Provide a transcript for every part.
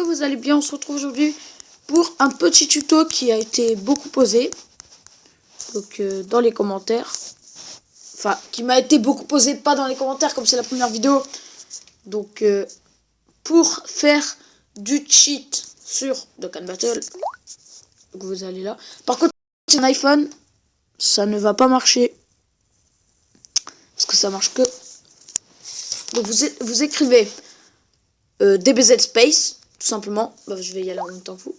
vous allez bien? On se retrouve aujourd'hui pour un petit tuto qui a été beaucoup posé. Donc dans les commentaires. Enfin, qui m'a été beaucoup posé, pas dans les commentaires comme c'est la première vidéo. Donc pour faire du cheat sur Dokkan Battle. Donc vous allez là. Par contre, c'est un iPhone, ça ne va pas marcher. Parce que ça marche que... Donc vous écrivez DBZ Space, tout simplement. Bah, je vais y aller en même temps que vous.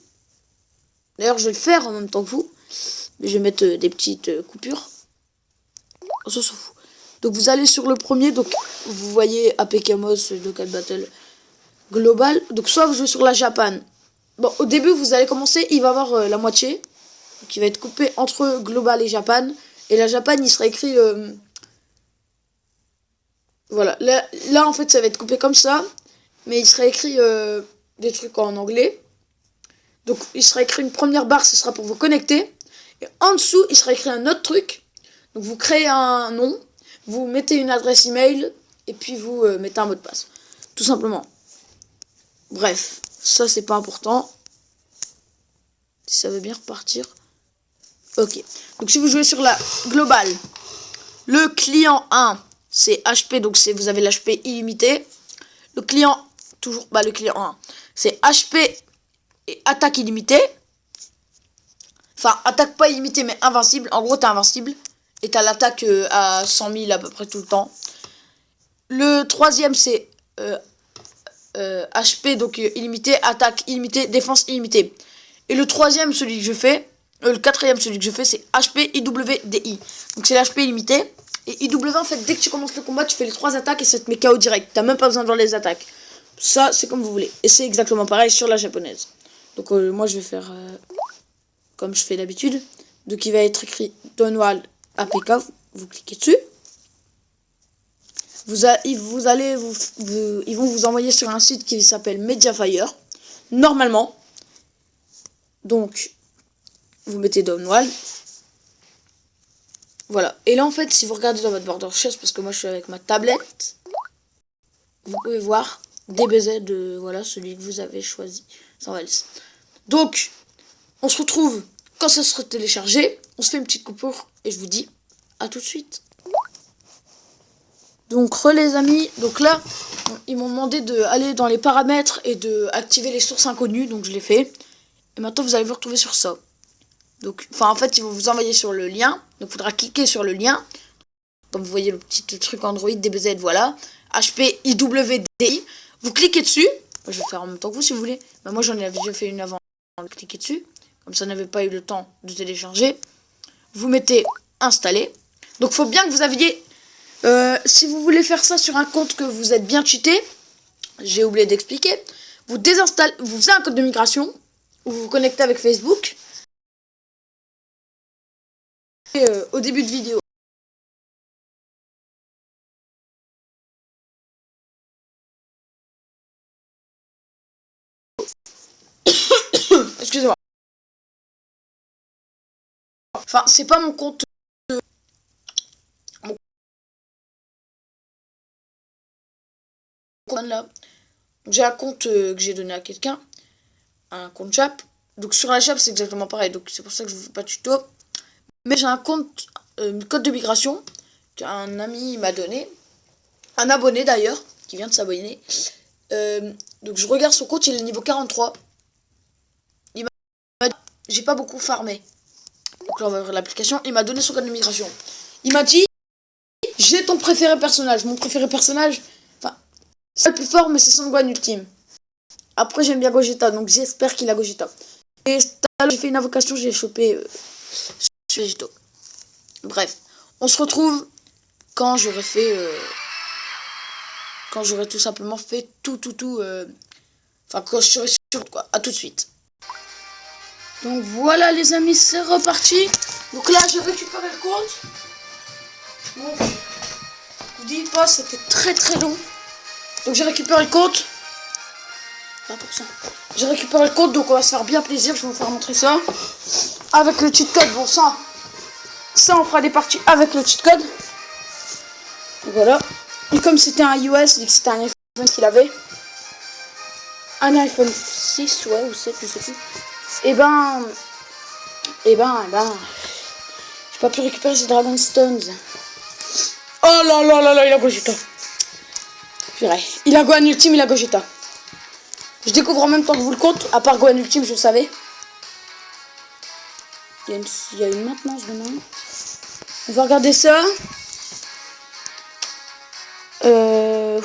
D'ailleurs, je vais le faire en même temps que vous. Mais je vais mettre des petites coupures. On s'en fout. Donc vous allez sur le premier. Donc vous voyez APK Moss Dokkan Battle Global. Donc soit vous jouez sur la Japan. Bon, au début, vous allez commencer. Il va avoir la moitié. Donc il va être coupé entre Global et Japan. Et la Japan, il sera écrit... voilà. Là, en fait, ça va être coupé comme ça. Mais il sera écrit des trucs en anglais. Donc il sera écrit une première barre, ce sera pour vous connecter. Et en dessous, il sera écrit un autre truc. Donc vous créez un nom, vous mettez une adresse email et puis vous mettez un mot de passe. Tout simplement. Bref, ça c'est pas important. Si ça veut bien repartir. Ok. Donc si vous jouez sur la globale, le client 1, c'est HP, donc vous avez l'HP illimité. Le client, toujours, le client 1, c'est HP et attaque illimitée. Enfin, attaque pas illimitée, mais invincible. En gros, t'es invincible. Et t'as l'attaque à 100 000 à peu près tout le temps. Le troisième, c'est HP, donc illimité, attaque illimitée, défense illimitée. Et le troisième, celui que je fais, le quatrième, celui que je fais, c'est HP, IW, DI. Donc c'est l'HP illimité. Et IW, en fait, dès que tu commences le combat, tu fais les 3 attaques et ça te met KO direct. T'as même pas besoin de voir les attaques. Ça, c'est comme vous voulez. Et c'est exactement pareil sur la japonaise. Donc moi, je vais faire comme je fais d'habitude. Donc il va être écrit Donwald APK. Vous cliquez dessus. Ils vont vous envoyer sur un site qui s'appelle Mediafire. Normalement. Donc, vous mettez Donwald. Voilà. Et là, en fait, si vous regardez dans votre barre de recherche, parce que moi, je suis avec ma tablette, vous pouvez voir DBZ, voilà, celui que vous avez choisi. Sans else. Donc, on se retrouve quand ça sera téléchargé. On se fait une petite coupure et je vous dis à tout de suite. Donc, les amis, donc là, ils m'ont demandé d'aller dans les paramètres et de activer les sources inconnues. Donc, je l'ai fait. Et maintenant, vous allez vous retrouver sur ça. Donc, en fait, ils vont vous envoyer sur le lien. Donc, il faudra cliquer sur le lien. Comme vous voyez le petit truc Android DBZ, voilà. HP IWDI. Vous cliquez dessus. Je vais faire en même temps que vous si vous voulez. Moi, j'en ai déjà fait une avant. Cliquez dessus. Comme ça, n'avait pas eu le temps de télécharger. Vous mettez installer. Donc, il faut bien que vous aviez... si vous voulez faire ça sur un compte que vous êtes bien cheaté, j'ai oublié d'expliquer. Vous désinstallez, vous faisiez un code de migration. Ou vous vous connectez avec Facebook. Et, au début de vidéo. Excusez-moi. Enfin, c'est pas mon compte. Là. J'ai un compte que j'ai donné à quelqu'un. Un compte Jap. Donc sur la Jap, c'est exactement pareil. Donc c'est pour ça que je vous fais pas de tuto. Mais j'ai un compte, code de migration qu'un ami m'a donné. Un abonné d'ailleurs, qui vient de s'abonner. Donc je regarde son compte, il est niveau 43. Il m'a dit, j'ai pas beaucoup farmé. Donc là on va ouvrir l'application. Il m'a donné son code de migration. Il m'a dit, j'ai ton préféré personnage. Mon préféré personnage, enfin, c'est le plus fort, mais c'est Sangwan Ultime. Après j'aime bien Gogeta, donc j'espère qu'il a Gogeta. Et j'ai fait une invocation, j'ai chopé sur Gogeta. Bref, on se retrouve quand j'aurai fait... quand j'aurai tout simplement fait tout... Enfin, quand je serai sûr, quoi. À tout de suite. Donc voilà les amis, c'est reparti. Donc là, j'ai récupéré le compte. Donc, je vous dis pas, c'était très long. Donc j'ai récupéré le compte. 20%. J'ai récupéré le compte, donc on va se faire bien plaisir. Je vais vous faire montrer ça. Avec le cheat code, bon ça on fera des parties avec le cheat code. Donc, voilà. Et comme c'était un iOS, et que c'était un iPhone qu'il avait. un iPhone 6, ouais, ou 7, je sais plus. J'ai pas pu récupérer ces Dragon Stones. Oh là là là là, il a Gogeta. Purée. Il a Gohan Ultime, il a Gogeta. Je découvre en même temps que vous le compte, à part Gohan Ultime, je le savais. Il y a une maintenance demain. On va regarder ça. Oh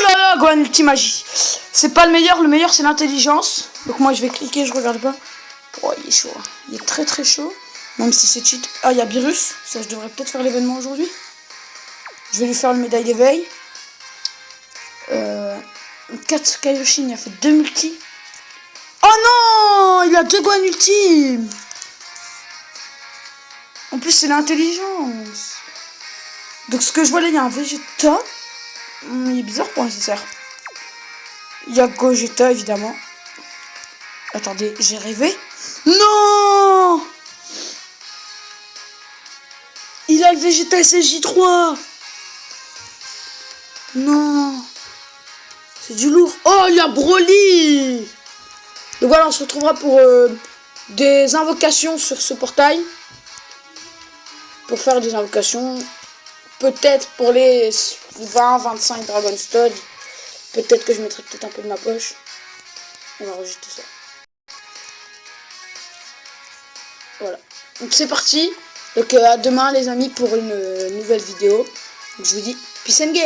là là, Gohan Ultime Magie. C'est pas le meilleur c'est l'intelligence. Donc moi je vais cliquer, je regarde pas. Oh, il est chaud. Il est très très chaud. Même si c'est cheat. Ah, il y a Beerus. Ça, je devrais peut-être faire l'événement aujourd'hui. Je vais lui faire le médaille d'éveil. 4 Kaioshin, il a fait 2 multi. Oh non, il a 2 Gohan ultimes. En plus, c'est l'intelligence. Donc, ce que je vois là, il y a un Vegeta. Il est bizarre pour nécessaire. Il y a Gogeta, évidemment. Attendez, j'ai rêvé. Non! Il a le Vegeta SSJ3. Non. C'est du lourd. Oh, il y a Broly. Donc voilà, on se retrouvera pour des invocations sur ce portail. Pour faire des invocations. Peut-être pour les 20-25 Dragonstone. Peut-être que je mettrai peut-être un peu de ma poche. On va rejeter ça. Voilà. Donc c'est parti. Donc à demain les amis pour une nouvelle vidéo. Donc je vous dis peace and game.